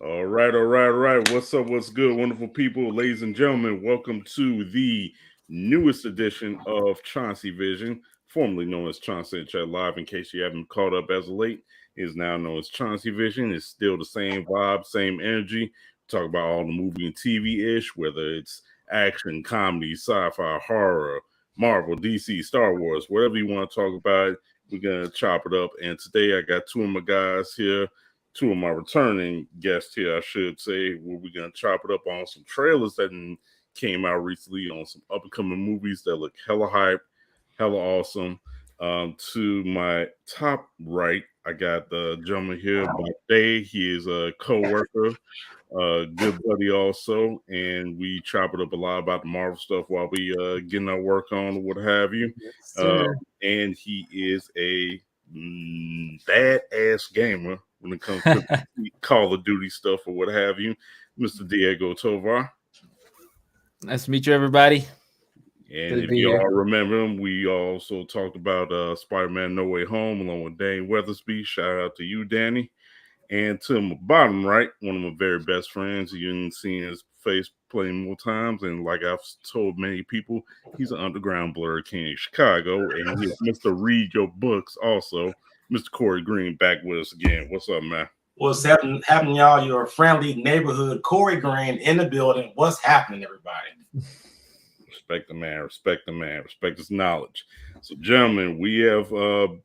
All right. What's up? What's good, wonderful people, ladies and gentlemen? Welcome to the newest edition of Chauncey Vision, formerly known as Chauncey and Chat Live. In case you haven't caught up as of late, it is now known as Chauncey Vision. It's still the same vibe, same energy. Talk about all the movie and TV ish, whether it's action, comedy, sci-fi, horror, Marvel, DC, Star Wars, whatever you want to talk about. We're gonna chop it up. And today I got two of my guys here, two of my returning guests here, I should say, where we're gonna chop it up on some trailers that came out recently on some up and coming movies that look hella hype, hella awesome. To my top right, I got the gentleman here, Bob Day. He is a co-worker, good buddy also, and we chop it up a lot about the Marvel stuff while we getting our work on or what have you. Uh, and he is a badass gamer when it comes to Call of Duty stuff or what have you, Mr. Diego Tovar. Nice to meet you, everybody. And if you all remember him, we also talked about Spider-Man No Way Home along with Dane Weathersby. Shout out to you, Danny. And to my bottom right, one of my very best friends. You've seen his face plenty more times. And like I've told many people, he's an underground blur king in Chicago. And he's Mr. Read Your Books also. Mr. Corey Green back with us again. What's up, man? What's happening, y'all? Your friendly neighborhood Corey Green in the building. What's happening, everybody? Respect the man, respect his knowledge. So, gentlemen, we have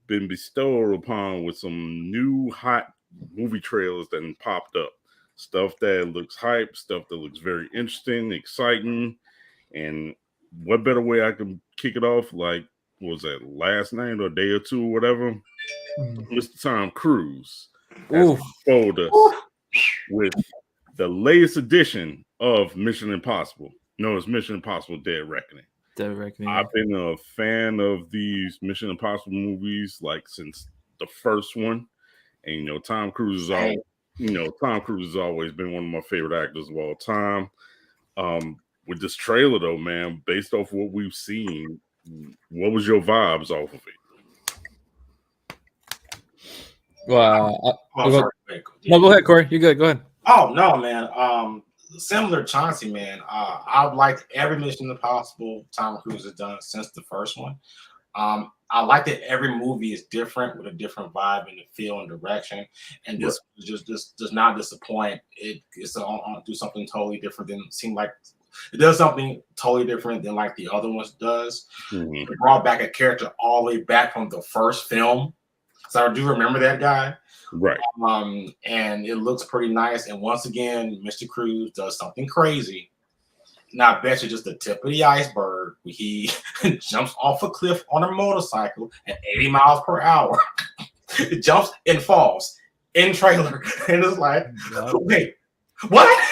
been bestowed upon with some new hot movie trailers that popped up. Stuff that looks hype, stuff that looks very interesting, exciting. And what better way I can kick it off? Like, what was that last night or a day or two or whatever? Mr. Tom Cruise has told us with the latest edition of Mission Impossible. No, it's Mission Impossible Dead Reckoning. I've been a fan of these Mission Impossible movies like since the first one. And Tom Cruise has always been one of my favorite actors of all time. With this trailer though, man, based off what we've seen, what was your vibes off of it? Well, go ahead, Corey. You're good. Go ahead. Oh no, man. Similar to Chauncey, man. I've liked every Mission Impossible Tom Cruise has done since the first one. I like that every movie is different with a different vibe and feel and direction, and this just does not disappoint. It's on do something totally different than it does something totally different than like the other ones does. It brought back a character all the way back from the first film, so I do remember that guy. Right. And it looks pretty nice. And once again, Mr. Cruise does something crazy. Now, I bet you just the tip of the iceberg. He jumps off a cliff on a motorcycle at 80 miles per hour. Jumps and falls in trailer. And it's like, wait, what?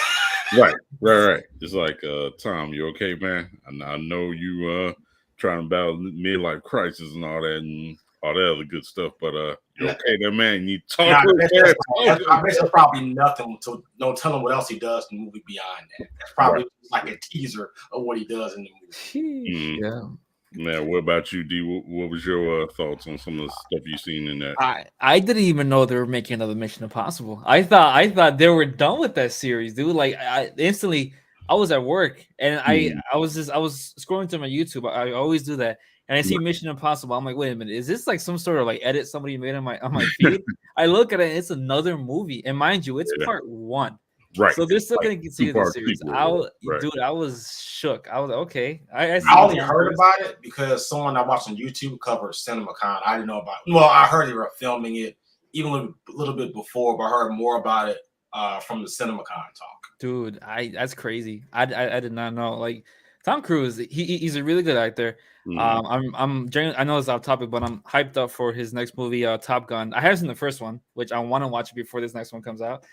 Right. It's like, Tom, you okay, man? I know you trying to battle midlife crisis and all that and all that other good stuff, but you okay there, man? You need to talk to him. I bet there's probably nothing to tell him what else he does in the movie beyond that. That's probably like a teaser of what he does in the movie. Yeah. Man, what about you, D? What was your thoughts on some of the stuff you've seen in that? I didn't even know they were making another Mission Impossible. I thought they were done with that series, dude. Like I was at work and I was scrolling through my YouTube. I always do that. And I see Mission Impossible. I'm like, wait a minute, is this like some sort of like edit somebody made on my feed? I look at it, and it's another movie. And mind you, it's part one. Right. So they're still going to continue the series. Dude, I was shook. I was like, okay. I only heard about it because someone I watched on YouTube covered CinemaCon. I didn't know about it. Well, I heard they were filming it even a little bit before, but I heard more about it from the CinemaCon talk. Dude, that's crazy. I did not know. Like Tom Cruise, he's a really good actor. I know it's off topic, but I'm hyped up for his next movie, Top Gun. I have seen the first one, which I want to watch before this next one comes out.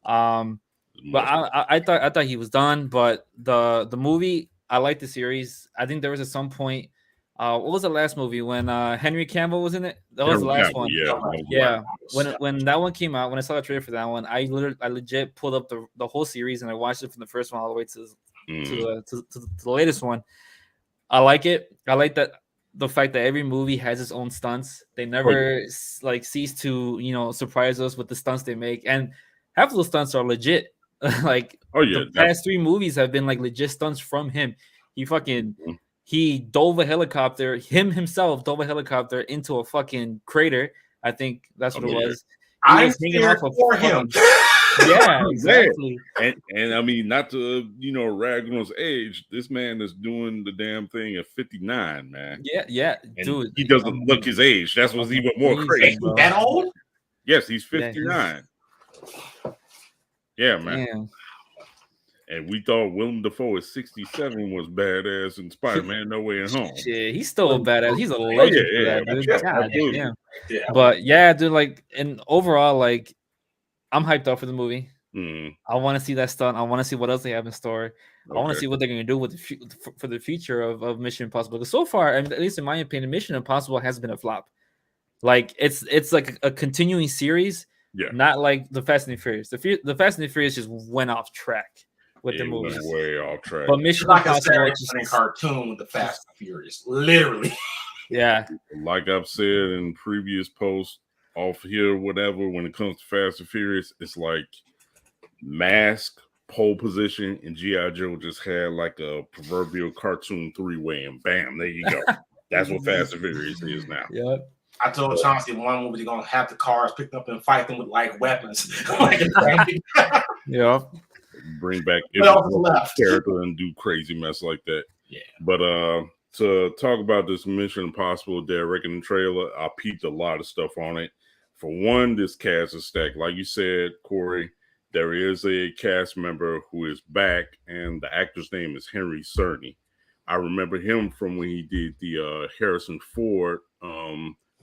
But I thought he was done. But the movie, I like the series. I think there was at some point. What was the last movie when Henry Cavill was in it? That was the last one. Yeah. When that one came out, when I saw the trailer for that one, I legit pulled up the whole series and I watched it from the first one all the way to the latest one. I like it. I like that the fact that every movie has its own stunts. They never cease to surprise us with the stunts they make. And half of those stunts are legit. Like the past 3 movies have been like legit stunts from him. He dove a helicopter, himself dove a helicopter into a fucking crater. I think that's what it was. He was hanging off for him. Yeah, exactly. And I mean, not to rag on his age, this man is doing the damn thing at 59, man. Yeah, and dude. He doesn't look his age. That's what's even more crazy. That old? Yes, he's 59. Yeah, man. Damn. And we thought Willem Dafoe at 67 was badass in Spider-Man No Way Home. Yeah, he's still a badass. He's a legend for that, dude. God damn. But yeah, dude, like, and overall, like, I'm hyped up for the movie. I want to see that stunt. I want to see what else they have in store. I want to see what they're going to do with for the future of Mission Impossible. Because so far, at least in my opinion, Mission Impossible has been a flop. Like, it's like a continuing series, not like the Fast and the Furious. The Fast and the Furious just went off track with the movies. Went way off track. But Mission Impossible is a cartoon with the Fast and Furious, literally. Yeah. Like I've said in previous posts off here, whatever, when it comes to Fast and Furious, it's like Mask, Pole Position, and G.I. Joe just had like a proverbial cartoon 3-way, and bam, there you go. That's what Fast and Furious is now. Yep. I told Chauncey one movie they're gonna have the cars picked up and fight them with like weapons. Yeah. Bring back every character and do crazy mess like that. Yeah. But to talk about this Mission Impossible Dead Reckoning trailer, I peeped a lot of stuff on it. For one, this cast is stacked. Like you said, Corey, there is a cast member who is back, and the actor's name is Henry Cerny. I remember him from when he did the Harrison Ford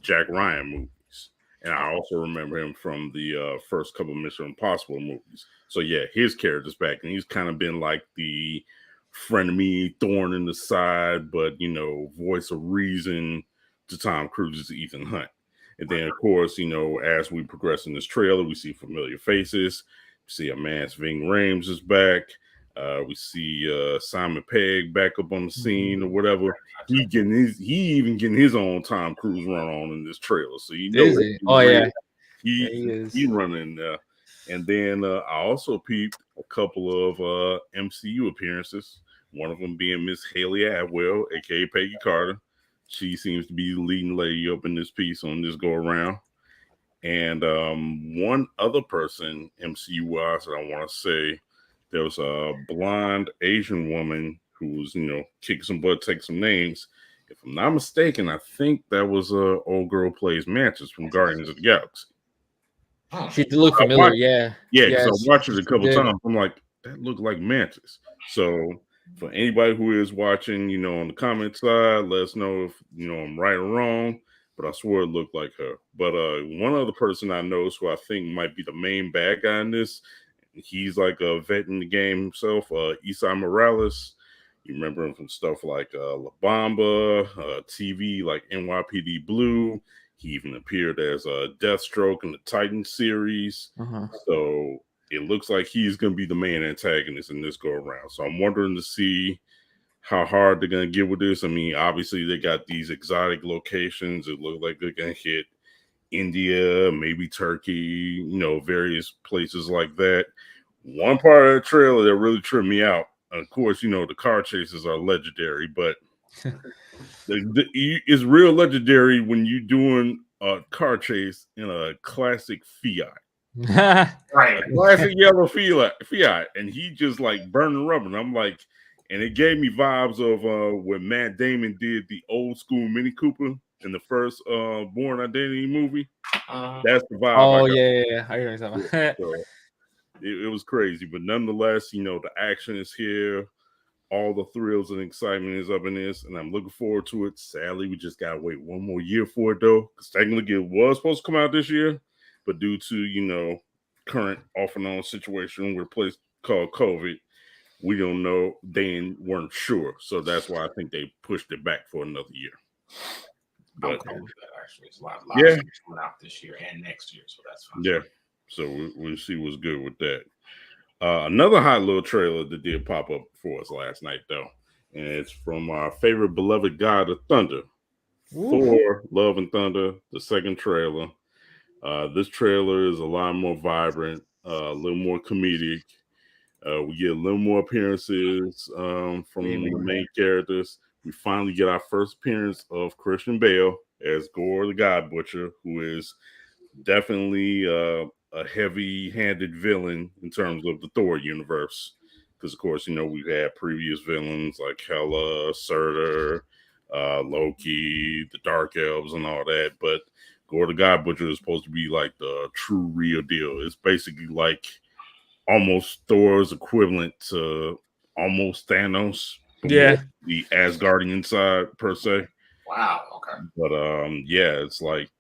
Jack Ryan movies. And I also remember him from the first couple of Mission Impossible movies. So yeah, his character's back, and he's kind of been like the frenemy, thorn in the side, but voice of reason to Tom Cruise's Ethan Hunt. And then of course, as we progress in this trailer, we see familiar faces. We see a man's Ving Rhames is back. We see Simon Pegg back up on the scene or whatever. He even getting his own Tom Cruise run on in this trailer. So he's running there. And then I also peeped a couple of MCU appearances. One of them being Miss Haley Atwell, aka Peggy Carter. She seems to be the leading lady up in this piece on this go around. And one other person, MCU wise, that I want to say, there was a blonde Asian woman who was, kicking some butt, taking some names. If I'm not mistaken, I think that was old girl plays Mantis from Guardians of the Galaxy. She did look familiar, yeah. Because I watched it a couple times. I'm like, that looked like Mantis. So for anybody who is watching, on the comment side, let us know if I'm right or wrong. But I swear it looked like her. But one other person I know who I think might be the main bad guy in this, he's like a vet in the game himself, Esai Morales. You remember him from stuff like La Bamba, TV like NYPD Blue. He even appeared as Deathstroke in the Titan series. So it looks like he's going to be the main antagonist in this go around. So I'm wondering to see how hard they're going to get with this. I mean, obviously they got these exotic locations. It looks like they're going to hit India, maybe Turkey, various places like that. One part of the trailer that really tripped me out, of course, the car chases are legendary, but it's real legendary when you're doing a car chase in a classic Fiat. Right. Classic yellow Fiat. And he just like burning rubber. And I'm like, and it gave me vibes of when Matt Damon did the old school Mini Cooper in the first Bourne Identity movie. That's the vibe. Oh, yeah. I hear something. So, it was crazy, but nonetheless, the action is here. All the thrills and excitement is up in this, and I'm looking forward to it. Sadly, we just gotta wait one more year for it, though, because technically it was supposed to come out this year, but due to current off and on situation with a place called COVID, we don't know. They weren't sure, so that's why I think they pushed it back for another year. But actually, it's a lot of coming out this year and next year, so that's fine. Yeah. So we'll see what's good with that. Another hot little trailer that did pop up for us last night, though. And it's from our favorite beloved god of thunder, Thor, Love and Thunder, the second trailer. This trailer is a lot more vibrant. a little more comedic. We get a little more appearances from the main characters. We finally get our first appearance of Christian Bale as Gore the God Butcher, who is definitely a heavy-handed villain in terms of the Thor universe. Because, of course, we've had previous villains like Hela, Surtur, Loki, the Dark Elves, and all that. But Gore the God Butcher is supposed to be like the true real deal. It's basically like almost Thor's equivalent to almost Thanos. Yeah. The Asgardian side, per se. Wow. Okay. But yeah, it's like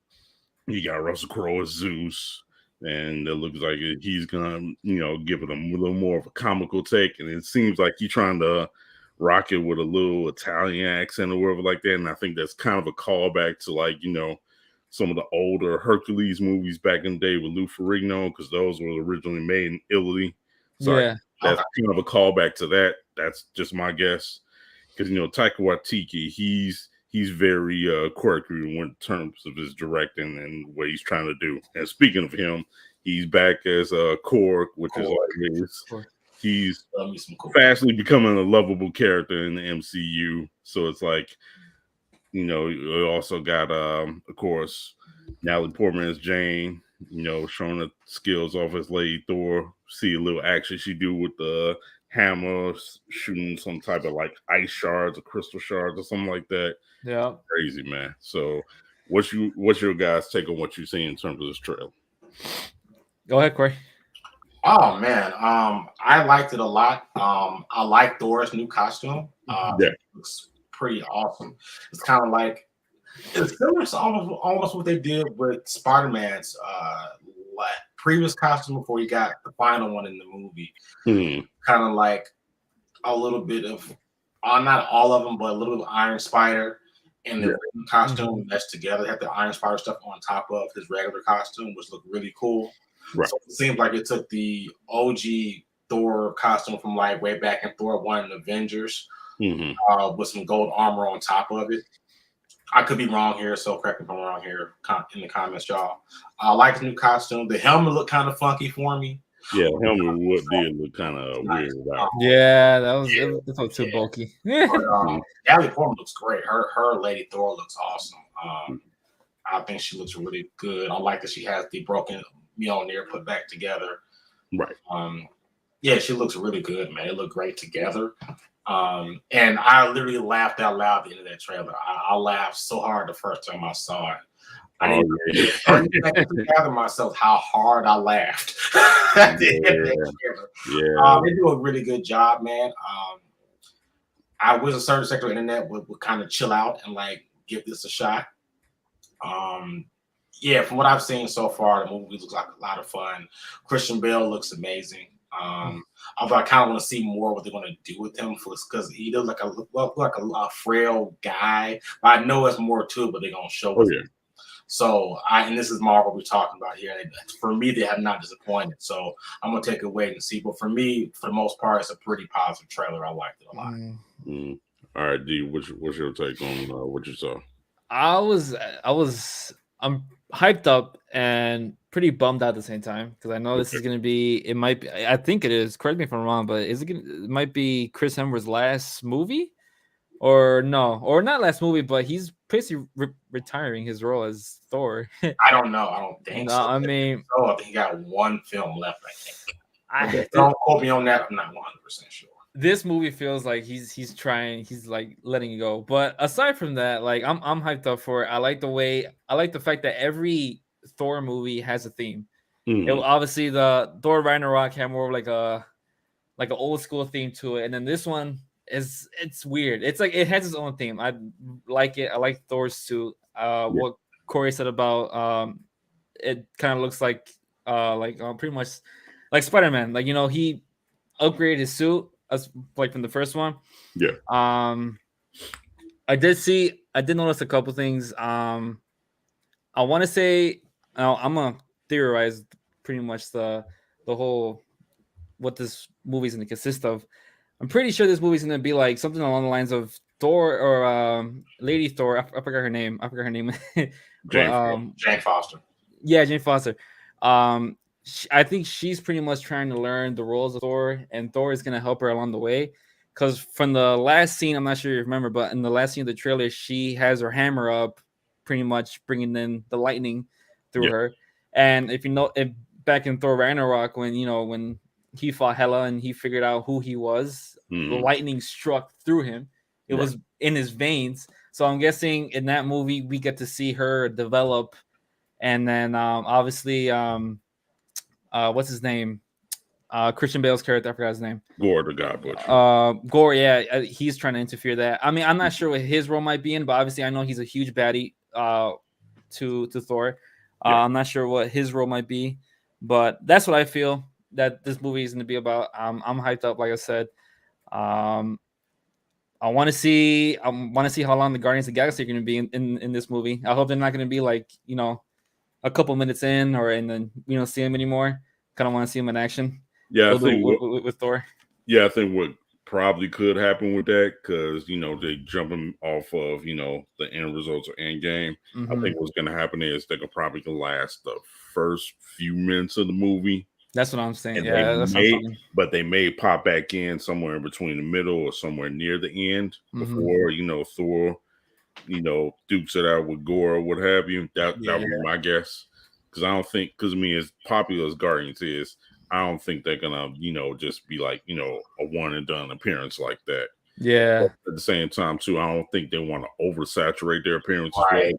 you got Russell Crowe as Zeus, and it looks like he's gonna, give it a little more of a comical take, and it seems like he's trying to rock it with a little Italian accent or whatever like that. And I think that's kind of a callback to like, some of the older Hercules movies back in the day with Lou Ferrigno, because those were originally made in Italy. So Yeah. that's kind of a callback to that. That's just my guess. Because, Taika Waititi, he's very quirky in terms of his directing and what he's trying to do. And speaking of him, he's back as Korg, which is always, he's fastly becoming a lovable character in the MCU. So it's like, you also got, of course, Natalie Portman as Jane, showing the skills off as Lady Thor. See a little action she do with the hammer, shooting some type of like ice shards or crystal shards or something like that. Yeah. Crazy, man. So what's your guys' take on what you see in terms of this trailer? Go ahead, Corey. Oh man, I liked it a lot. I like Thor's new costume. It looks pretty awesome. It's kind of like it's similar to almost what they did with Spider-Man's previous costume before he got the final one in the movie. Kind of like a little bit of, not all of them, but a little bit of Iron Spider and the costume meshed together. They had the Iron Spider stuff on top of his regular costume, which looked really cool. Right. So it seems like it took the OG Thor costume from like way back in Thor 1 and Avengers with some gold armor on top of it. I could be wrong here, so correct me if I'm wrong here in the comments, y'all. I like the new costume. The helmet looked kind of funky for me. Yeah, the helmet did look kind of weird. Yeah, that was too bulky. Natalie Portman looks great. Her Lady Thor looks awesome. I think she looks really good. I like that she has the broken Mjolnir put back together. Right. Yeah, she looks really good, man. It looked great together. And I literally laughed out loud at the end of that trailer. I laughed so hard the first time I saw it. I didn't gather myself how hard I laughed at the end of that trailer. They do a really good job, man. I wish a certain sector of the internet would kind of chill out and like give this a shot. Yeah, from what I've seen so far, the movie looks like a lot of fun. Christian Bale looks amazing. Although I kind of want to see more what they're going to do with him, because he does look like a frail guy. But I know there's more to it, but they're going to show us. So and this is Marvel we're talking about here. And for me, they have not disappointed. So I'm going to take a wait and see. But for me, for the most part, it's a pretty positive trailer. I liked it a lot. All right, D, what's your take on what you saw? I'm hyped up and pretty bummed out at the same time, because I know this is going to be, I think it is, correct me if I'm wrong, but it might be Chris Hemsworth's last movie, or not last movie, but he's basically retiring his role as Thor. I don't know. I don't think so. I mean, I think he got one film left, I think. Don't quote me on that. I'm not 100% sure. This movie feels like he's like letting it go. But aside from that, like I'm hyped up for it. I like the fact that every Thor movie has a theme. Obviously the Thor Ragnarok had more of like an old school theme to it, and then this one it's weird. It's like it has its own theme. I like it. I like Thor's suit. What Corey said about it kind of looks like pretty much like Spider-Man. Like, he upgraded his suit as like from the first one. Yeah. I did notice a couple things. I want to say I'm gonna theorize pretty much the whole what this movie's gonna consist of. I'm pretty sure this movie's gonna be like something along the lines of Thor or Lady Thor. I forgot her name. Jane Foster. Yeah, Jane Foster. I think she's pretty much trying to learn the roles of Thor, and Thor is gonna help her along the way. Because from the last scene, I'm not sure you remember, but in the last scene of the trailer, she has her hammer up, pretty much bringing in the lightning through her. And if you know, if back in Thor Ragnarok, when when he fought Hela and he figured out who he was, the lightning struck through him. It was in his veins. So I'm guessing in that movie we get to see her develop, and then obviously what's his name? Christian Bale's character, I forgot his name. Gore, the God Butcher. Gore, yeah, he's trying to interfere that. I mean, I'm not sure what his role might be in, but obviously I know he's a huge baddie to Thor. I'm not sure what his role might be, but that's what I feel that this movie is going to be about. I'm hyped up, like I said. I want to see how long the Guardians of the Galaxy are going to be in this movie. I hope they're not going to be like a couple minutes in, and then see him anymore. Kind of want to see him in action. Yeah, I think with Thor. Yeah, I think what probably could happen with that, because they jumping off of the end results of Endgame. I think what's going to happen is they could probably last the first few minutes of the movie. That's what I'm saying. And yeah, but they may pop back in somewhere in between the middle or somewhere near the end before Thor dukes it out with Gore or what have you. That would be my guess, because I don't think, as popular as Guardians is, I don't think they're gonna just be like a one and done appearance like that. Yeah. But at the same time too, I don't think they want to oversaturate their appearance. Right.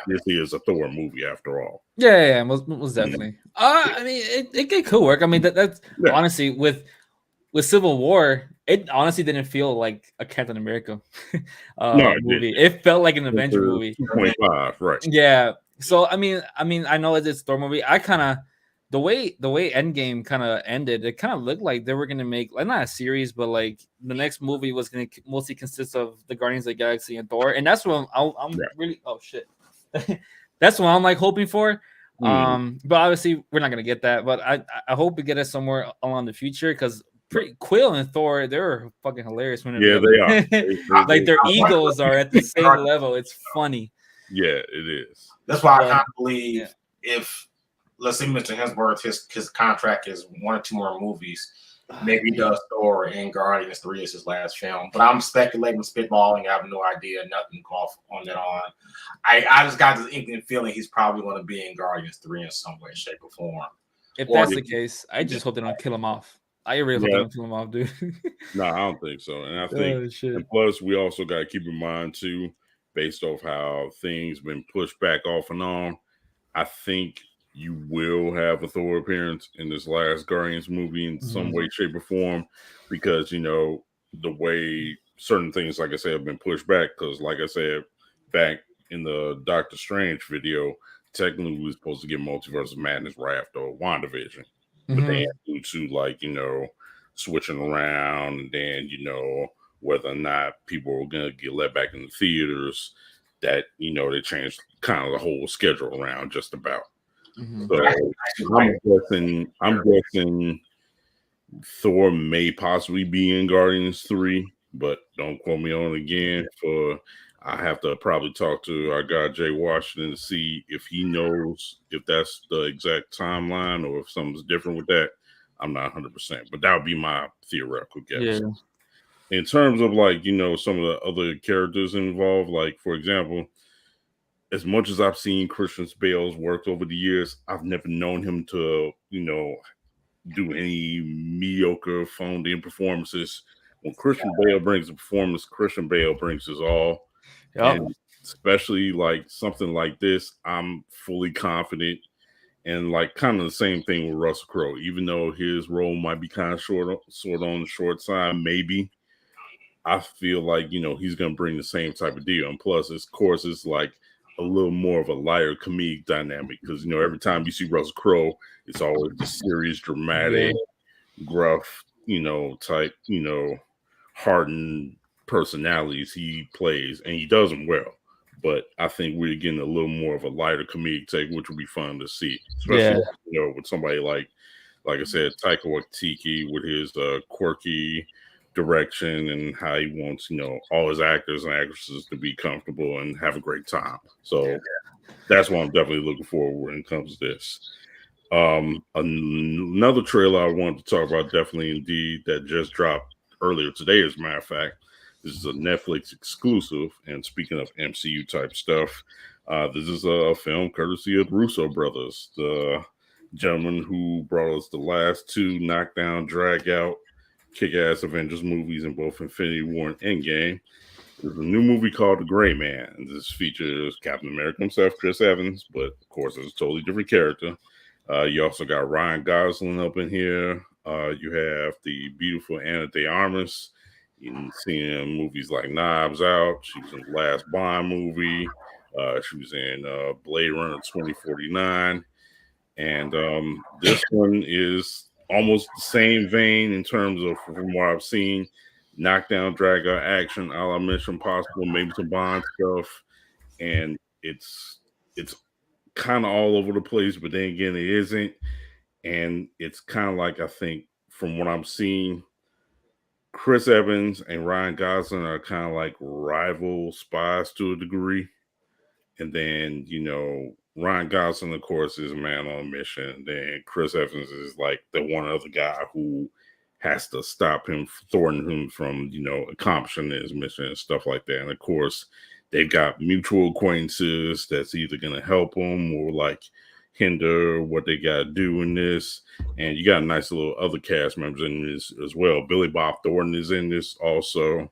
This is a Thor movie after all. Yeah, most definitely. I mean, it could work. I mean, that's honestly with Civil War, it honestly didn't feel like a Captain America movie. It felt like an Avenger movie. 2.5, right? Yeah. So I mean, I know it's a Thor movie. I kind of the way Endgame kind of ended, it kind of looked like they were gonna make not a series, but like the next movie was gonna mostly consist of the Guardians of the Galaxy and Thor, and that's what I'm really that's what I'm like hoping for. But obviously we're not gonna get that. But I hope we get it somewhere along the future, because Quill and Thor, they're fucking hilarious when they are. Like their egos are at the same level. It's funny. Yeah, it is. That's why I kind of believe if, let's say, Mr. Hemsworth, his contract is 1 or 2 more movies, maybe he does Thor and Guardians 3 is his last film. But I'm speculating, spitballing. I have no idea, nothing off on that on. I just got this inkling feeling he's probably going to be in Guardians 3 in some way, shape, or form. If that's the case, I just hope they don't kill him off. I really hope they don't kill him off, dude. No, I don't think so. And I think, and plus, we also got to keep in mind too, based off how things been pushed back off and on, I think you will have a Thor appearance in this last Guardians movie in some way, shape, or form, because the way certain things, like I said, have been pushed back. Because, like I said, back in the Doctor Strange video, technically we were supposed to get Multiverse of Madness right after WandaVision, but then due to switching around, and then whether or not people were gonna get let back in the theaters, that they changed kind of the whole schedule around just about. So I'm guessing Thor may possibly be in Guardians 3, but don't quote me on it again. I have to probably talk to our guy Jay Washington to see if he knows if that's the exact timeline or if something's different with that. I'm not 100%, but that would be my theoretical guess. Yeah. In terms of some of the other characters involved, like for example, as much as I've seen Christian Bale's work over the years, I've never known him to, do any mediocre phoned-in performances. When Christian Bale brings a performance, Christian Bale brings his all. Yep. And especially something like this, I'm fully confident. And kind of the same thing with Russell Crowe, even though his role might be kind of sort on the short side, maybe. I feel like, he's going to bring the same type of deal. And plus, of course, it's a little more of a lighter comedic dynamic, because every time you see Russell Crowe, it's always the serious, dramatic, gruff, type, hardened personalities he plays, and he does them well. But I think we're getting a little more of a lighter comedic take, which will be fun to see, especially with somebody like I said, Taika Waititi, with his quirky direction and how he wants all his actors and actresses to be comfortable and have a great time. So that's what I'm definitely looking forward when it comes to this. Another trailer I wanted to talk about, definitely indeed, that just dropped earlier today, as a matter of fact. This is a Netflix exclusive. And speaking of MCU type stuff, this is a film courtesy of the Russo brothers, the gentleman who brought us the last two knockdown, drag out, kick ass Avengers movies in both Infinity War and Endgame. There's a new movie called The Gray Man. This features Captain America himself, Chris Evans, but of course, it's a totally different character. You also got Ryan Gosling up in here. You have the beautiful Ana de Armas. You've seen her in movies like Knives Out. She was in the last Bond movie. She was in Blade Runner 2049. And this one is almost the same vein in terms of, from what I've seen, knockdown, drag out action, a la Mission Impossible, maybe some Bond stuff. And it's kind of all over the place, but then again, it isn't. And it's kind of like, I think, from what I'm seeing, Chris Evans and Ryan Gosling are kind of like rival spies to a degree. And then, Ryan Gosling, of course, is a man on a mission. Then Chris Evans is like the one other guy who has to stop him, thwarting him from, accomplishing his mission and stuff like that. And of course, they've got mutual acquaintances that's either going to help them or like hinder what they got to do in this. And you got a nice little other cast members in this as well. Billy Bob Thornton is in this also.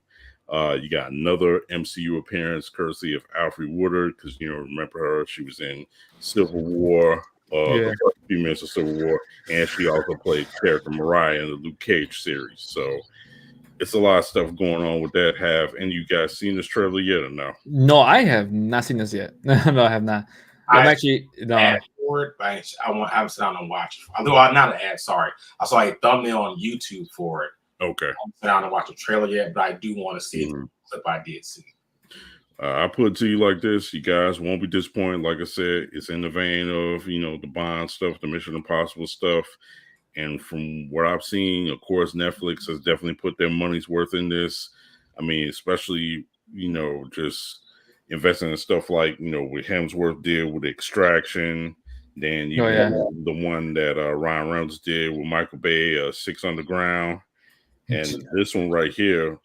You got another MCU appearance courtesy of Alfre Woodard, because remember her, she was in Civil War, the first few minutes of Civil War, and she also played character Mariah in the Luke Cage series. So it's a lot of stuff going on with that. Have any of you guys seen this trailer yet or no? No, I have not seen this yet. No, I have not. I'm actually no. For it, but I haven't sat down and watched it. Although not an ad, sorry. I saw a thumbnail on YouTube for it. Okay. I haven't sat down and watched a trailer yet, but I do want to see it. If I did see it. I put it to you like this: you guys won't be disappointed. Like I said, it's in the vein of the Bond stuff, the Mission Impossible stuff. And from what I've seen, of course, Netflix has definitely put their money's worth in this. I mean, especially, just investing in stuff like, what Hemsworth did with Extraction. Then you have the one that Ryan Reynolds did with Michael Bay, Six Underground. And this one right here,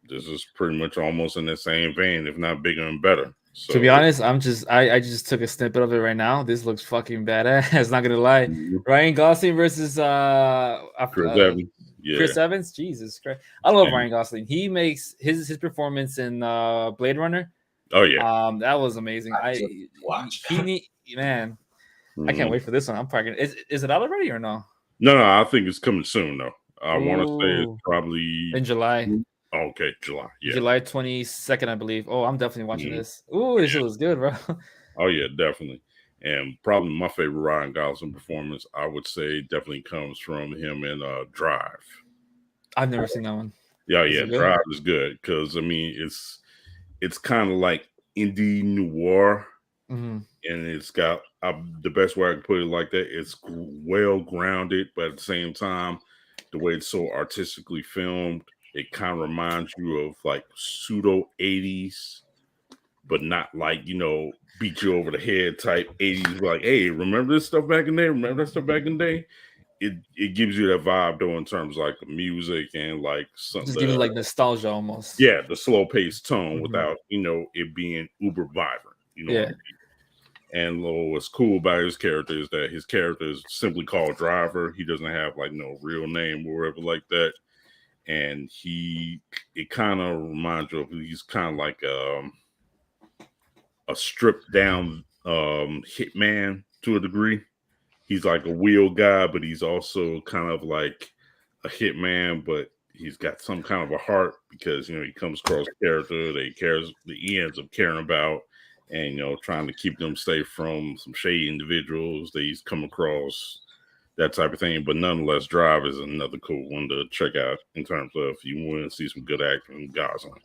this is pretty much almost in the same vein, if not bigger and better. So, to be honest, I just took a snippet of it right now. This looks fucking badass. Not gonna lie. Ryan Gosling versus Chris Evans. Yeah. Chris Evans. Jesus Christ, I love Ryan Gosling. He makes his performance in Blade Runner. Oh yeah, that was amazing. Man, I can't wait for this one. I'm probably gonna, is it out already or no? No, I think it's coming soon though. I want to say it's probably in July. Okay, July. Yeah, July 22nd, I believe. Oh, I'm definitely watching this. Ooh, this shit was good, bro. Oh yeah, definitely. And probably my favorite Ryan Gosling performance, I would say, definitely comes from him in Drive. I've never seen that one. Yeah, Drive is good because I mean it's kind of like indie noir, and it's got the best way I can put it like that. It's well grounded, but at the same time, the way it's so artistically filmed, it kind of reminds you of like pseudo 80s, but not like, beat you over the head type 80s. Like, hey, remember this stuff back in the day? Remember that stuff back in the day? It gives you that vibe though in terms of like the music and like something. Just giving like nostalgia almost. Yeah, the slow paced tone without, it being uber vibrant. What I mean? And what's cool about his character is that his character is simply called Driver. He doesn't have like no real name or whatever like that. And it kind of reminds you of, he's kind of like a stripped down hitman to a degree. He's like a wheel guy, but he's also kind of like a hitman, but he's got some kind of a heart because, he comes across a character that he ends up caring about and, trying to keep them safe from some shady individuals that he's come across, that type of thing. But nonetheless, Drive is another cool one to check out in terms of if you want to see some good acting from Gosling.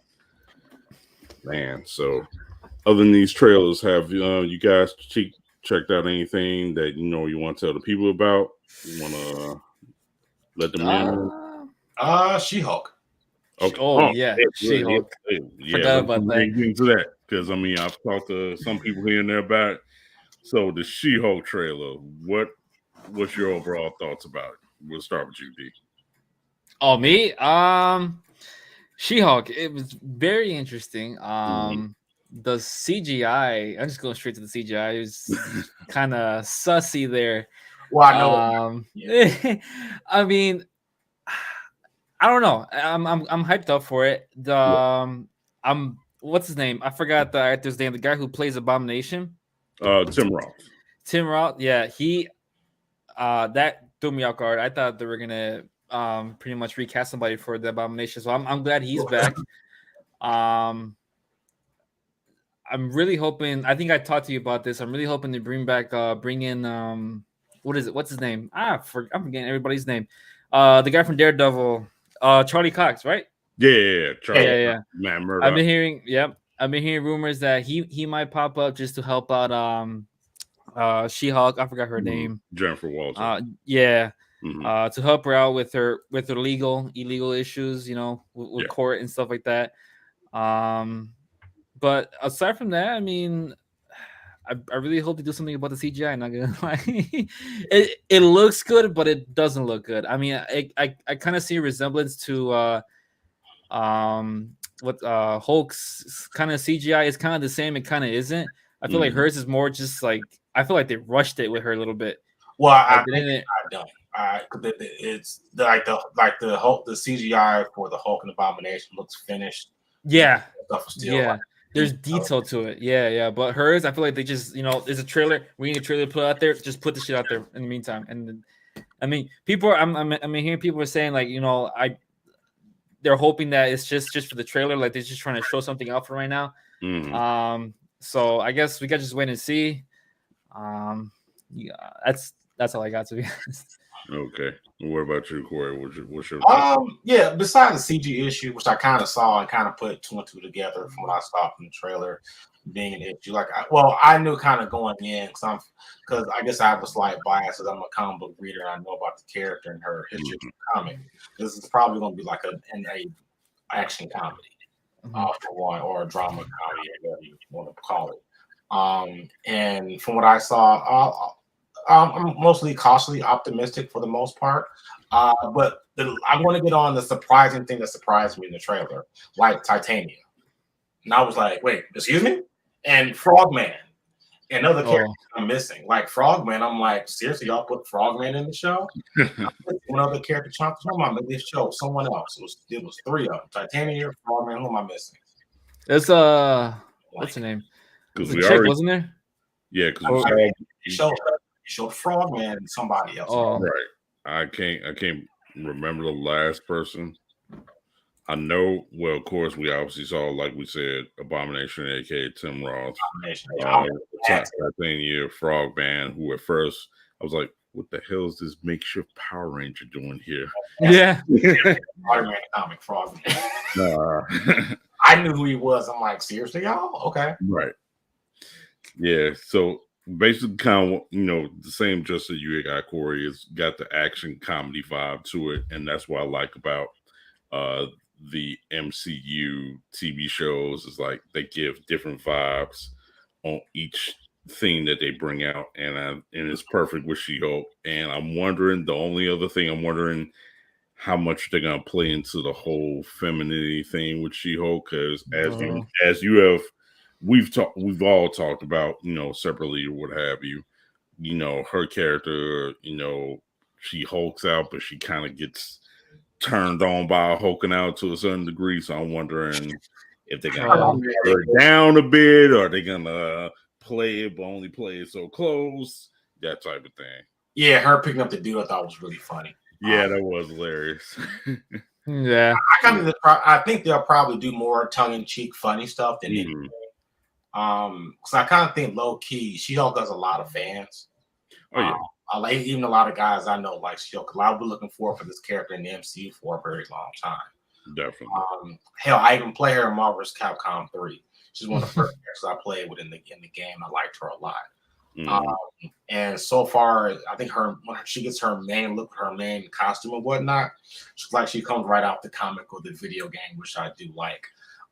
Man, so other than these trailers, have you guys checked out anything that you want to tell the people about? You want to let them in? She-Hulk. Okay. Yeah, She-Hulk. Forgot about that. Into that because I've talked to some people here and there about it. So the She-Hulk trailer, what what's your overall thoughts about it? We'll start with you, D. Oh, me? She-Hulk. It was very interesting. The CGI. I'm just going straight to the CGI. It was kind of sussy there. Well, I know. I mean, I don't know. I'm hyped up for it. I'm what's his name? I forgot the actor's name. The guy who plays Abomination. Tim Roth. Tim Roth. Yeah, he. That threw me off guard. I thought they were gonna pretty much recast somebody for the Abomination. So I'm glad he's back. I'm really hoping. I think I talked to you about this. I'm really hoping to bring in what is it? What's his name? I'm forgetting everybody's name. The guy from Daredevil, Charlie Cox, right? Yeah. Charlie. Yeah. Matt Murdock. I've been hearing rumors that he might pop up just to help out She-Hulk. I forgot her name. Jennifer Walter. To help her out with her illegal issues, with court and stuff like that. But aside from that, I mean, I really hope they do something about the CGI. Not gonna lie, it looks good, but it doesn't look good. I mean, I kind of see a resemblance to what Hulk's kind of CGI is kind of the same. It kind of isn't. I feel like hers is more just like I feel like they rushed it with her a little bit. Well, I think I don't. It's like the Hulk, the CGI for the Hulk and Abomination looks finished. Yeah, stuff is still like, there's detail to it. Yeah. But hers, I feel like they just there's a trailer. We need a trailer to put out there. Just put the shit out there in the meantime. And I mean, people are. I'm hearing people are saying like they're hoping that it's just for the trailer. Like they're just trying to show something out for right now. So I guess we got to just wait and see. That's all I got, to be honest. Okay. What about you, Corey? What's your besides the CG issue, which I kind of saw and kind of put two and two together from what I saw from the trailer being an issue. I knew kind of going in because I guess I have a slight bias because I'm a comic book reader and I know about the character and her history of the comic. This is probably going to be like an action comedy, for one, or a drama comedy, whatever you want to call it. And from what I saw, I'm mostly cautiously optimistic for the most part. But I want to get on the surprising thing that surprised me in the trailer, like Titania. And I was like, wait, excuse me? And Frogman. And other characters I'm missing. Like Frogman, I'm like, seriously, y'all put Frogman in the show? One other character, who am I missing this show? Someone else. It was three of them. Titania, Frogman, who am I missing? It's what's her name? Because the chick, wasn't there? Yeah, because showed Frogman and somebody else. Oh. Right. I can't remember the last person. I know, well, of course, we obviously saw, like we said, Abomination, aka Tim Roth. Titania, Frogman, who at first I was like, what the hell is this makeshift Power Ranger doing here? Yeah. Spider-Man comic Frogman. I knew who he was. I'm like, seriously, y'all? Okay. Right. Yeah. So basically, kind of, the same just that you got, Corey. It's got the action comedy vibe to it, and that's what I like about the MCU TV shows. Is like they give different vibes on each thing that they bring out, and it's perfect with She-Hulk. And I'm wondering, the only other thing I'm wondering, how much they're gonna play into the whole femininity thing with She-Hulk, because as you have. We've all talked about, separately or what have you, her character, she hulks out, but she kind of gets turned on by hulking out to a certain degree. So I'm wondering if they're going to her down a bit, or they're going to play it, but only play it so close, that type of thing. Yeah, her picking up the dude I thought was really funny. Yeah, that was hilarious. Yeah. I think they'll probably do more tongue-in-cheek funny stuff than anything. Because I kind of think low key, She-Hulk has a lot of fans. Oh yeah, I like even a lot of guys I know like She-Hulk. I've been looking forward for this character in the MCU for a very long time. Definitely. Hell, I even play her in Marvel's Capcom 3. She's one of the first characters I played with in the game. I liked her a lot. And so far, I think when she gets her main look, her main costume and whatnot, she's like she comes right out the comic or the video game, which I do like.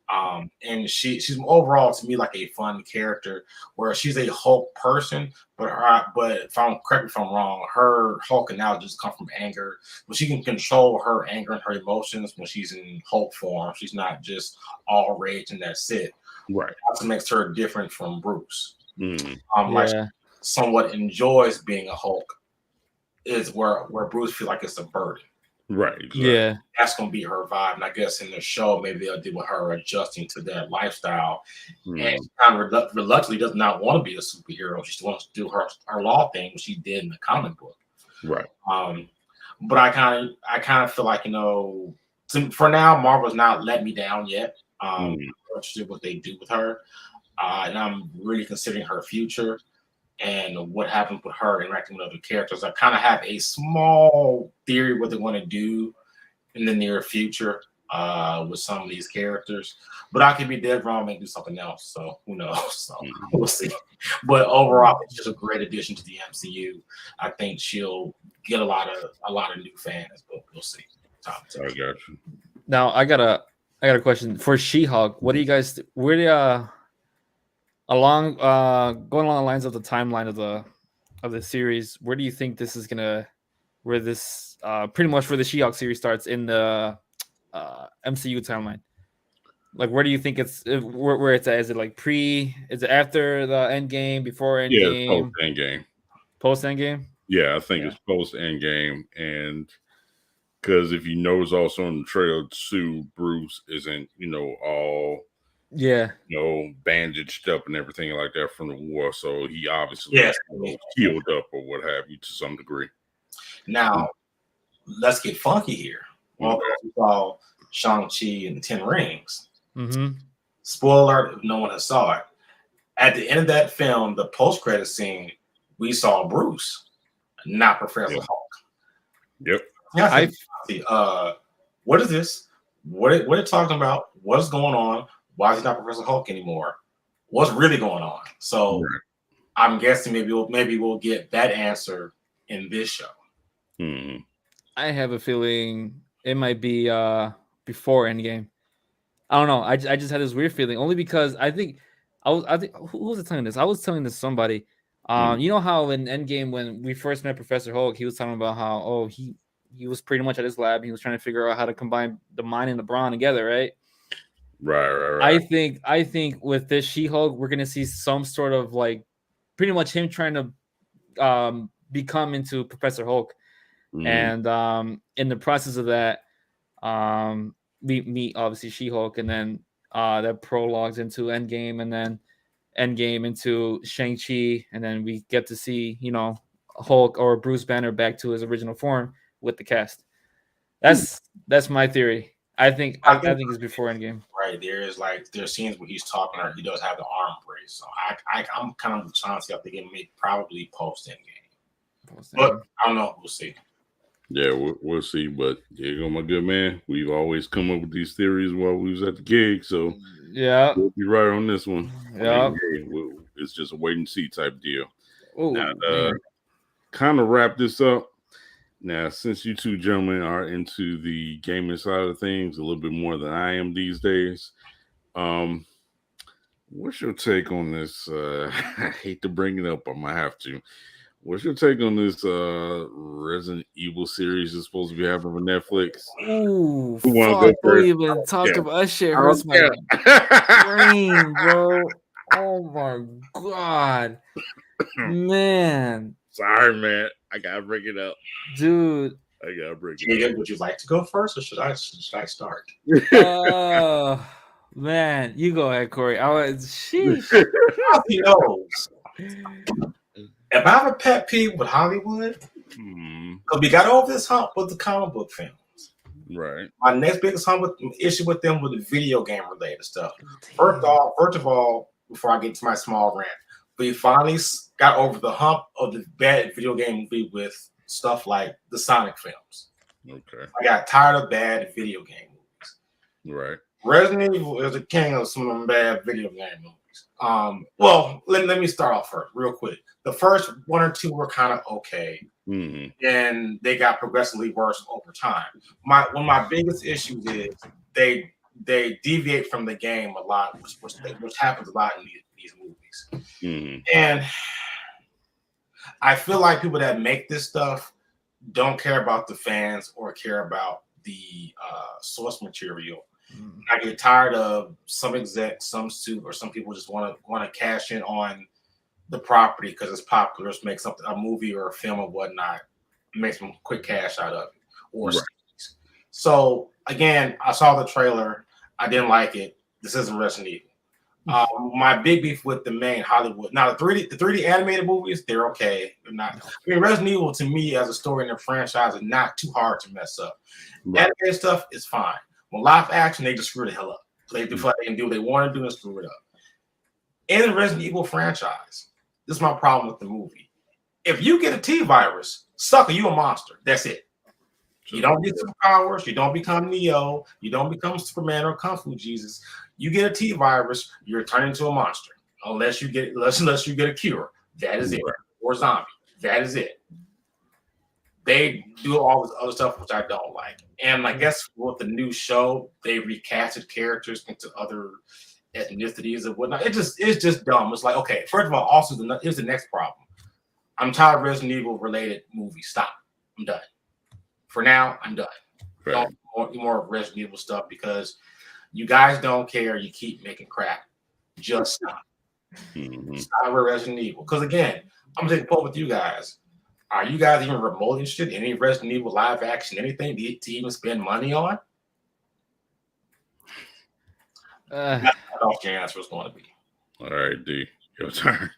And she's overall to me like a fun character, where she's a Hulk person, but correct me if I'm wrong, her Hulk analogies come from anger, but she can control her anger and her emotions when she's in Hulk form. She's not just all rage and that's it. Right. That's what makes her different from Bruce. Mm-hmm. Like she somewhat enjoys being a Hulk, is where Bruce feels like it's a burden. Right. Exactly. Yeah. That's gonna be her vibe. And I guess in the show, maybe they'll deal with her adjusting to that lifestyle. And she kind of reluctantly does not want to be a superhero. She just wants to do her law thing, which she did in the comic book. Right. But I kind of feel like, for now, Marvel's not let me down yet. I'm interested in what they do with her. And I'm really considering her future and what happens with her interacting with other characters. I kind of have a small theory what they want to do in the near future with some of these characters, but I could be dead wrong and do something else. So who knows? So we'll see. But overall, it's just a great addition to the MCU. I think she'll get a lot of new fans, but we'll see. I got you. Now I got a question for She-Hulk. What do you guys? Where do going along the lines of the timeline of the series? Where do you think this is gonna? Where this pretty much where the She-Hulk series starts in the MCU timeline? Like, where do you think where it's at? Is it like is it after the Endgame, before Endgame? Yeah, post Endgame. Post Endgame? Yeah, I think it's post Endgame, and because if you notice also in the trailer too, Bruce isn't all bandaged up and everything like that from the war, so he obviously healed up or what have you to some degree. Now, let's get funky here. Well, we saw Shang-Chi and the 10 Rings. Mm-hmm. Spoiler alert, if no one has saw it. At the end of that film, the post-credit scene, we saw Bruce, not Professor Hulk. Yep. Yeah, what is this? What are you talking about? What is going on? Why is he not Professor Hulk anymore? What's really going on? So I'm guessing maybe we'll get that answer in this show. I have a feeling it might be before Endgame. I don't know. I just had this weird feeling, only because I think who was I telling this? I was telling this to somebody. You know how in Endgame when we first met Professor Hulk, he was talking about how he was pretty much at his lab. He was trying to figure out how to combine the mind and the brawn together, right? Right. I think with this She-Hulk, we're gonna see some sort of like pretty much him trying to become into Professor Hulk. And in the process of that, we meet obviously She-Hulk, and then that prologues into Endgame, and then Endgame into Shang-Chi, and then we get to see Hulk or Bruce Banner back to his original form with the cast. That's my theory. I think it's before Endgame. Right, there's scenes where he's talking, or he does have the arm brace. So I'm kind of trying to see. I think it may probably post Endgame, but I don't know. We'll see. Yeah, we'll see. But there you go, my good man. We've always come up with these theories while we was at the gig, so yeah, we'll be right on this one. Yeah, it's just a wait and see type deal. Ooh, now, kind of wrap this up. Now, since you two gentlemen are into the gaming side of things a little bit more than I am these days, what's your take on this? I hate to bring it up, I might have to. What's your take on this Resident Evil series that's supposed to be happening on Netflix? Ooh, fuck, don't even talk about that shit. Hurts my brain, bro. Oh my god, man. Sorry, man. I gotta bring it up, dude. I gotta bring it up. Would you like to go first, or should I start? Man, you go ahead, Corey. Sheesh. He knows. If I have a pet peeve with Hollywood, because we got over this hump with the comic book films. Right. My next biggest issue with them was the video game related stuff. First of all, before I get to my small rant, we finally got over the hump of the bad video game movie with stuff like the Sonic films. Okay. I got tired of bad video game movies. Right. Resident Evil is the king of some of them bad video game movies. Well, let me start off first, real quick. The first one or two were kind of okay, and they got progressively worse over time. One of my biggest issues is they they deviate from the game a lot, which happens a lot in these movies. Mm-hmm. And I feel like people that make this stuff don't care about the fans or care about the source material. I get tired of some execs, some suit, or some people just want to cash in on the property because it's popular. Just make something, a movie or a film or whatnot, make some quick cash out of it. Or Right. So again, I saw the trailer. I didn't like it. This isn't Resident Evil. My big beef with the main Hollywood. Now the 3D animated movies, they're okay. They're not. I mean, Resident Evil to me as a story in the franchise is not too hard to mess up. Right. Animated stuff is fine. When live action, they just screw the hell up. They do what they can do. They want to do and screw it up. In the Resident Evil franchise, this is my problem with the movie. If you get a T virus, sucker, you a monster. That's it. You don't get superpowers. You don't become Neo. You don't become Superman or Kung Fu Jesus. You get a T virus, you're turned into a monster. Unless you get a cure. That is it. Or zombie. That is it. They do all this other stuff which I don't like. And I guess with the new show, they recasted characters into other ethnicities and whatnot. It's just dumb. It's like, okay, first of all, also here's the next problem. I'm tired of Resident Evil related movies. Stop. I'm done. For now, I'm done. Right. Don't want more Resident Evil stuff because you guys don't care. You keep making crap. Just stop. Mm-hmm. Stop with Resident Evil. Because again, I'm taking a poll with you guys. Are you guys even remotely interested in any Resident Evil live action, anything to even spend money on? That's what your answer was going to be. All right, D, your turn.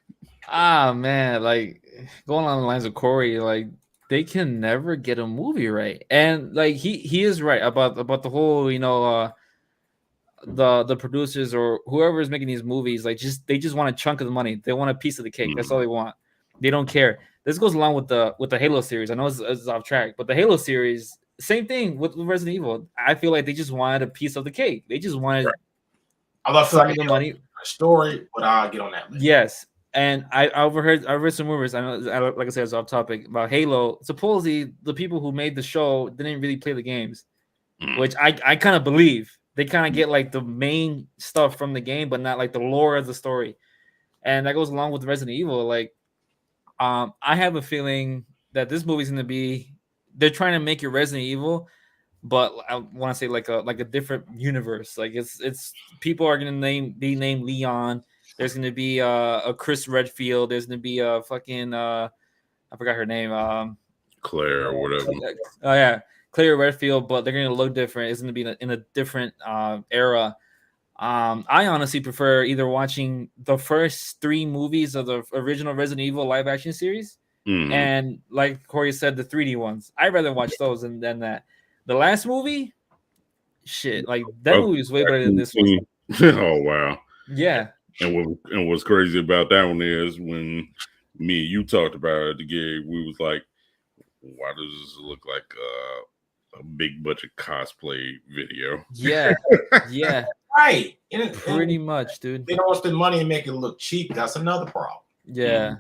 Man, like going on the lines of Corey, like they can never get a movie right, and like he is right about the whole, the producers or whoever is making these movies, like they just want a chunk of the money. They want a piece of the cake. That's all they want. They don't care. This goes along with the Halo series. I know it's off track, but the Halo series, same thing with Resident Evil. I feel like they just wanted a piece of the cake. They just wanted some of the money. Story, but I'll get on that later. Yes. And I read some rumors. I know, like I said, it's off topic about Halo. Supposedly, the people who made the show didn't really play the games, which I kind of believe. They kind of get like the main stuff from the game, but not like the lore of the story. And that goes along with Resident Evil. Like, I have a feeling that this movie's going to be. They're trying to make it Resident Evil, but I want to say like a different universe. Like it's people are going to be named Leon. There's going to be a Chris Redfield. There's going to be a fucking I forgot her name. Claire or whatever. Oh yeah, Claire Redfield. But they're going to look different. It's going to be in a different era. I honestly prefer either watching the first 3 movies of the original Resident Evil live action series, and like Corey said, the 3D ones. I'd rather watch those than that. The last movie, shit, like that movie is way better than this one. Oh wow. Yeah. And what's crazy about that one is when me and you talked about it at the gig, we was like, why does this look like a big budget cosplay video? Yeah. Yeah. Right. Pretty much, dude. They don't want to spend money and make it look cheap. That's another problem. Yeah.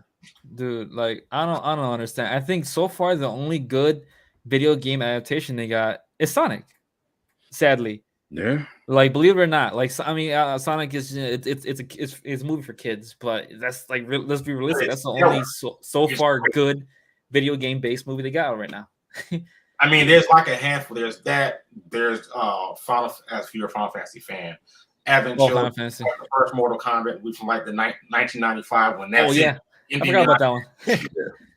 Dude, like I don't understand. I think so far the only good video game adaptation they got is Sonic. Sadly. Yeah. Like, believe it or not, like I mean, Sonic is it's a movie for kids, but that's like let's be realistic. That's the only so far good video game based movie they got right now. I mean, there's like a handful. There's Final, as if you're a Final Fantasy fan, Final Fantasy. The first Mortal Kombat movie from like the 1995 when that's I forgot about that one.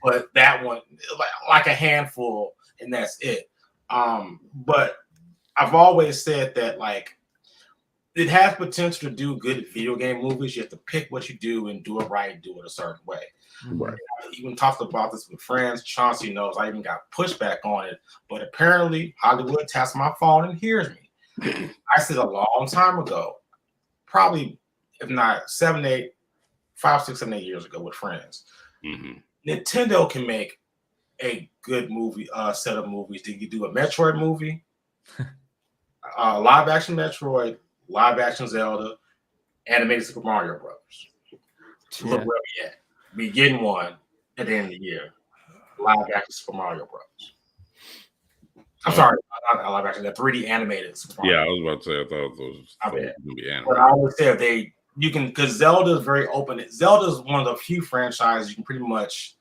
But that one, like a handful, and that's it. But I've always said that like it has potential to do good video game movies. You have to pick what you do and do it right, do it a certain way. Right. I even talked about this with friends. Chauncey knows I even got pushback on it, but apparently Hollywood taps my phone and hears me. I said a long time ago, probably if not 5, 6, 7, 8 years ago with friends. Nintendo can make a good movie, set of movies. Did you do a Metroid movie? Live action Metroid, live action Zelda, animated Super Mario Brothers. Look where we at. We getting one at the end of the year. Live action Super Mario Bros. I'm sorry, I live action. The 3D animated. Super Mario. Yeah, I was about to say I thought those I was gonna be animated. But I would say if you can, because Zelda is very open. Zelda is one of the few franchises you can pretty much,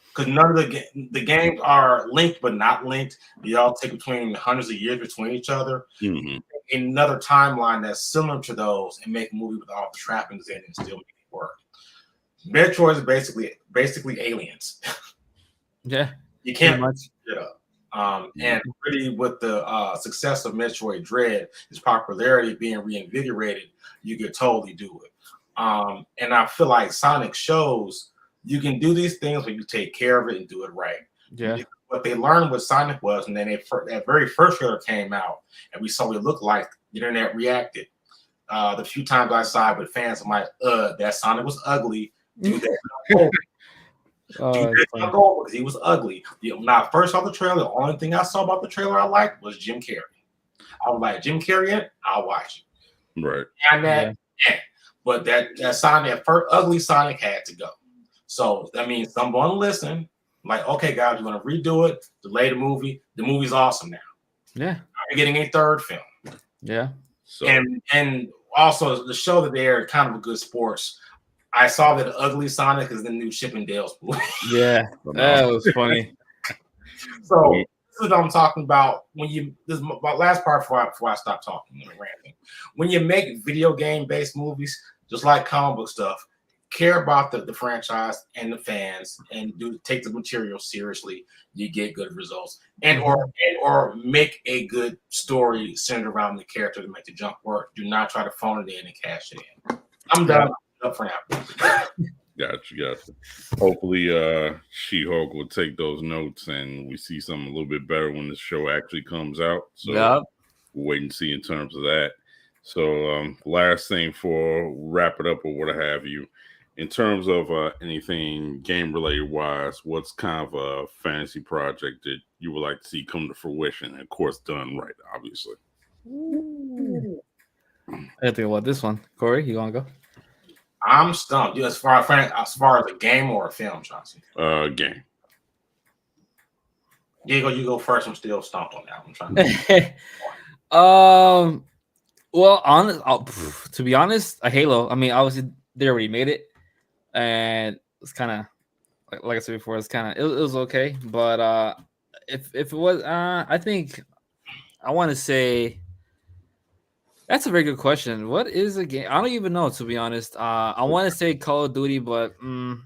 because none of the games are linked but not linked. They all take between hundreds of years between each other. Mm-hmm. Another timeline that's similar to those and make a movie with all the trappings in it and still make it work. Metroid is basically aliens. Yeah, You can't much. It up. And really, with the success of Metroid Dread, its popularity being reinvigorated, you could totally do it. And I feel like Sonic shows you can do these things when you take care of it and do it right. Yeah. What they learned with Sonic was, and then that very first trailer came out, and we saw what it looked like. The internet reacted. The few times I saw it with fans, I'm like, that Sonic was ugly. Do that. Because he was ugly. When I first saw the trailer, the only thing I saw about the trailer I liked was Jim Carrey. I was like, Jim Carrey in, I'll watch it. Right. And that, but that Sonic, first ugly Sonic had to go. So that means someone listen, like, okay, guys, you're gonna redo it, delay the movie. The movie's awesome now. Yeah. You're getting a third film. Yeah. So and also the show that they're kind of a good sports. I saw that Ugly Sonic is the new Chippendales movie. Yeah, that was funny. So this is what I'm talking about. This is my last part before I stop talking and ranting. When you make video game based movies, just like comic book stuff, care about the franchise and the fans, and take the material seriously. You get good results, and or make a good story centered around the character to make the jump work. Do not try to phone it in and cash it in. I'm done. Up for now. Gotcha. Hopefully, She-Hulk will take those notes and we see something a little bit better when the show actually comes out. So we'll wait and see in terms of that. So, last thing for wrap it up or what have you, in terms of anything game related wise, what's kind of a fantasy project that you would like to see come to fruition? And of course, done right, obviously. I think about this one. Corey, you want to go? I'm stumped. As far as a game or a film, Chauncey? Game. Diego, you go first. I'm still stumped on that. I'm trying to. Well, to be honest, a Halo. I mean, obviously they already made it, and it's kind of like I said before, it was okay. But if it was, I think I want to say. That's a very good question. What is a game? I don't even know, to be honest. I want to say Call of Duty, but the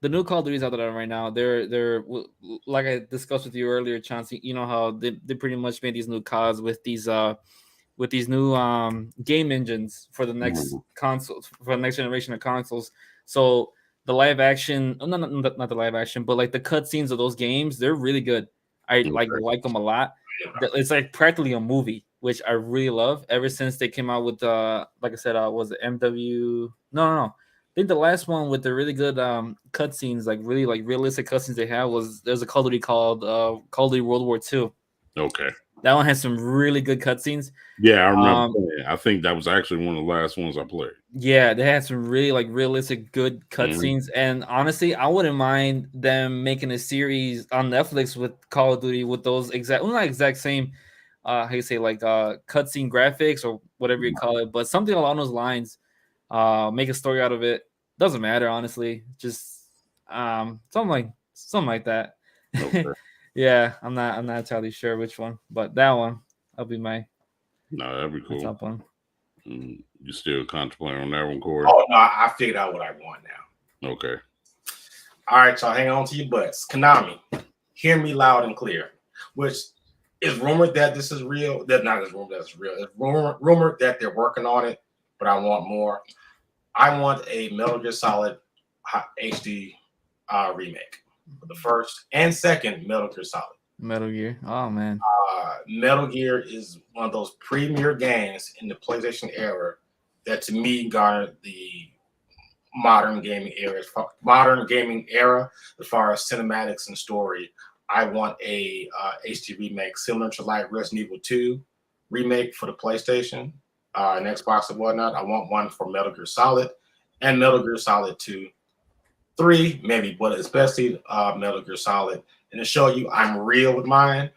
new Call of Duties out there right now. They're like I discussed with you earlier, Chauncey. You know how they pretty much made these new CODs with these new game engines for the next consoles, for the next generation of consoles. So the live action, not the live action, but like the cutscenes of those games, they're really good. I like them a lot. It's like practically a movie, which I really love. Ever since they came out with like I said, was it MW? No. I think the last one with the really good cutscenes, like really like realistic cutscenes they have, there's a Call of Duty called Call of Duty World War II. Okay. That one has some really good cutscenes. Yeah, I remember. I think that was actually one of the last ones I played. Yeah, they had some really like realistic good cutscenes, and honestly, I wouldn't mind them making a series on Netflix with Call of Duty with those not exact same, how you say, like cutscene graphics or whatever you call it, but something along those lines. Make a story out of it. Doesn't matter, honestly. Just something like that. Okay. Yeah, I'm not entirely sure which one, but that one I'll be my. No, that'd be cool. Top one. You still contemplating on that one, Corey? Oh no, I figured out what I want now. Okay. All right, y'all, hang on to your butts. Konami, hear me loud and clear. Which is rumored that this is real. That's not as rumored that it's real. It's rumored that they're working on it, but I want more. I want a Metal Gear Solid HD remake for the first and second Metal Gear Solid. Metal Gear. Oh man. Metal Gear is one of those premier games in the PlayStation era that to me garnered the modern gaming era as far as cinematics and story. I want a HD remake similar to like Resident Evil 2 remake for the PlayStation and Xbox and whatnot. I want one for Metal Gear Solid and Metal Gear Solid 2, 3 maybe, but especially Metal Gear Solid. and to show you I'm real with mine,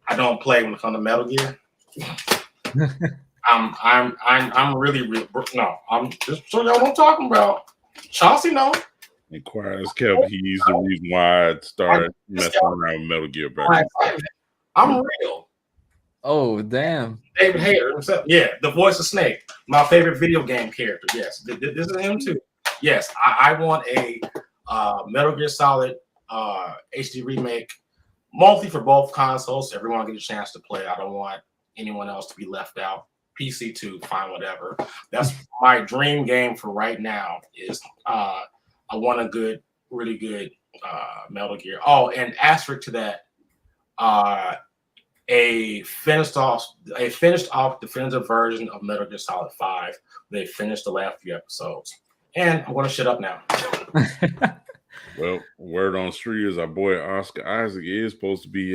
I don't play when it comes to Metal Gear. I'm really real. No, I'm just so y'all what I'm talking about. Chauncey, no. And quiet as kept, he's the reason why I started messing around with Metal Gear back. I'm real. Oh, damn. David Hayter himself. Yeah, the voice of Snake. My favorite video game character. Yes, this is him too. Yes, I want a Metal Gear Solid HD remake, mostly for both consoles. So everyone get a chance to play. I don't want anyone else to be left out. PC too, fine, whatever. That's my dream game for right now. Is I want a good, really good Metal Gear. Oh, and asterisk to that, a finished off definitive version of Metal Gear Solid 5. They finished the last few episodes. And I'm gonna shut up now. Well, word on the street is our boy Oscar Isaac is supposed to be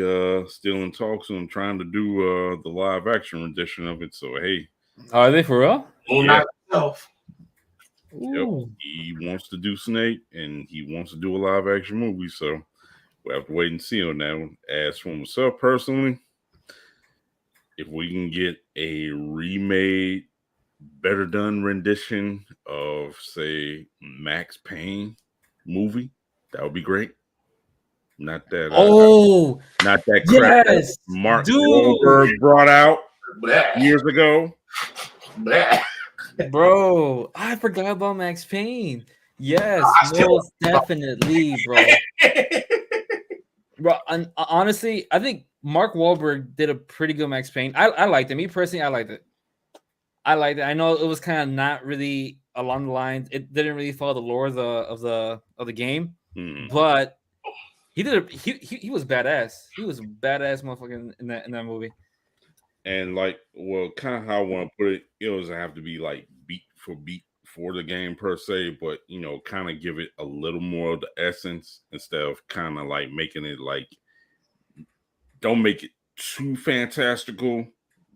still in talks and trying to do the live action rendition of it. So hey, are they for real? Yeah. Yep. He wants to do Snake and he wants to do a live action movie. So we'll have to wait and see on that one. As for myself personally, if we can get a remade, better done rendition of, say, Max Payne movie, that would be great. Not that. Not that crap that Mark Wahlberg brought out years ago. Bro, I forgot about Max Payne. Yes, most definitely, bro. Bro, honestly, I think Mark Wahlberg did a pretty good Max Payne. I liked it. Me personally, I liked it. I know it was kind of not really along the lines. It didn't really follow the lore of the game, but he did. He was badass. He was a badass motherfucker in that movie. And like, well, kind of how I want to put it, it doesn't have to be like beat for the game per se, but you know, kind of give it a little more of the essence instead of kind of like making it like, don't make it too fantastical,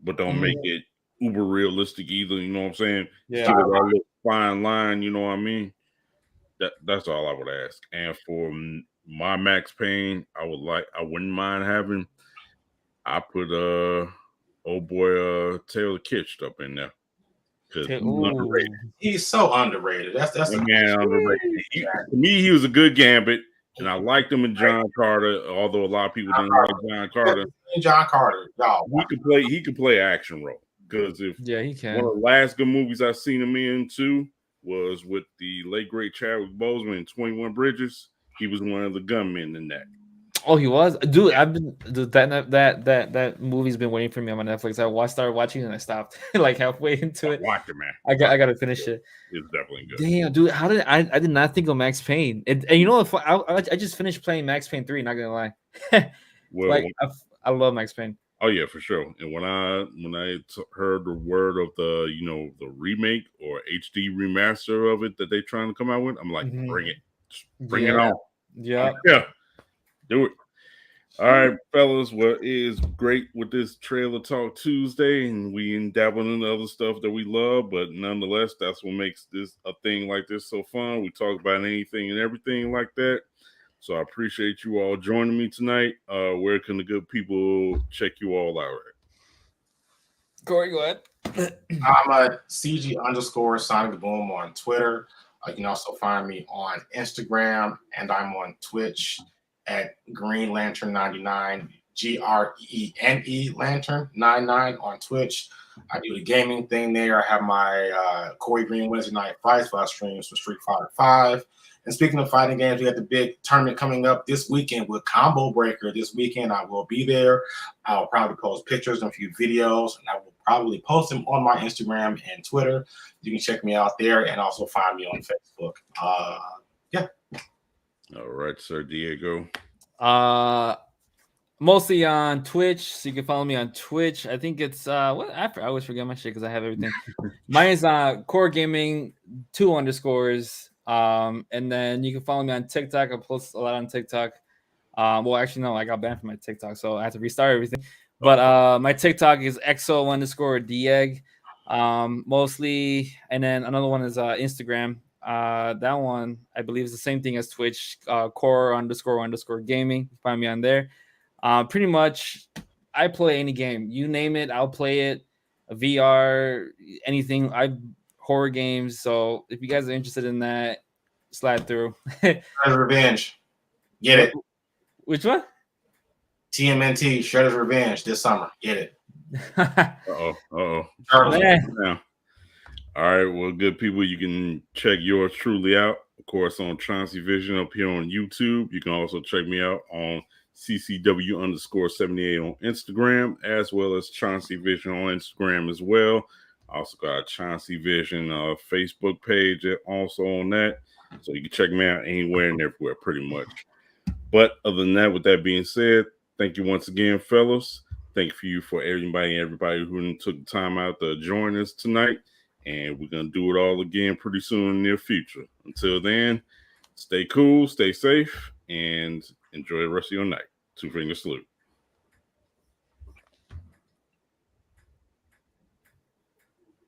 but don't make it uber realistic either. You know what I'm saying? Yeah. Give it a little fine line. You know what I mean? That's all I would ask. And for my Max Payne, I wouldn't mind having. I put old boy Taylor Kitsch up in there because he's underrated. He's so underrated. That's the man underrated. To me, he was a good Gambit, and I liked him in John Carter. Although a lot of people didn't like John Carter. John Carter, y'all. He could play action role because he can. One of the last good movies I've seen him in too was with the late great Chadwick Boseman in 21 Bridges. He was one of the gunmen in that. Oh, he was, dude. That movie's been waiting for me on my Netflix. I started watching and I stopped like halfway into it. Watch it, man. I got to finish it. It's definitely good. Damn, dude. How did I did not think of Max Payne? And you know what? I just finished playing Max Payne 3. Not gonna lie. Well, like I love Max Payne. Oh yeah, for sure. And when I heard the word of the the remake or HD remaster of it that they're trying to come out with, I'm like, bring it, bring it on. Yeah. Do it. All right, fellas. Well, it is great with this Trailer Talk Tuesday, and we dabble in other stuff that we love, but nonetheless, that's what makes this a thing like this so fun. We talk about anything and everything like that. So I appreciate you all joining me tonight. Where can the good people check you all out at? Corey, go ahead. I'm a CG_Sonic Boom on Twitter. You can also find me on Instagram, and I'm on Twitch at Green Lantern 99, GRENE Lantern 99 on Twitch. I do the gaming thing there. I have my Corey Green Wednesday Night Fight streams for Street Fighter 5. And speaking of fighting games, we got the big tournament coming up this weekend with Combo Breaker. This weekend, I will be there. I'll probably post pictures and a few videos, and I will probably post them on my Instagram and Twitter. You can check me out there and also find me on Facebook. Yeah. All right, Sir Diego. Mostly on Twitch, so you can follow me on Twitch. I think it's I always forget my shit because I have everything. Mine is Core Gaming 2_. And then you can follow me on TikTok. I post a lot on TikTok. Well, actually, no, I got banned from my TikTok, so I have to restart everything. But my TikTok is XO_Dieg, mostly, and then another one is Instagram. That one I believe is the same thing as Twitch. Core__gaming. You find me on there. Pretty much, I play any game. You name it, I'll play it. VR, anything. Horror games. So if you guys are interested in that, slide through. Shredder's Revenge. Get it. Which one? TMNT, Shredder's Revenge this summer. Get it. Now, all right, well, good people, you can check yours truly out, of course, on Chauncey Vision up here on YouTube. You can also check me out on CCW_78 on Instagram, as well as Chauncey Vision on Instagram as well. I also got a Chauncey Vision Facebook page also on that. So you can check me out anywhere and everywhere pretty much. But other than that, with that being said, thank you once again, fellas. Thank you for everybody who took the time out to join us tonight. And we're going to do it all again pretty soon in the near future. Until then, stay cool, stay safe, and enjoy the rest of your night. Two finger salute.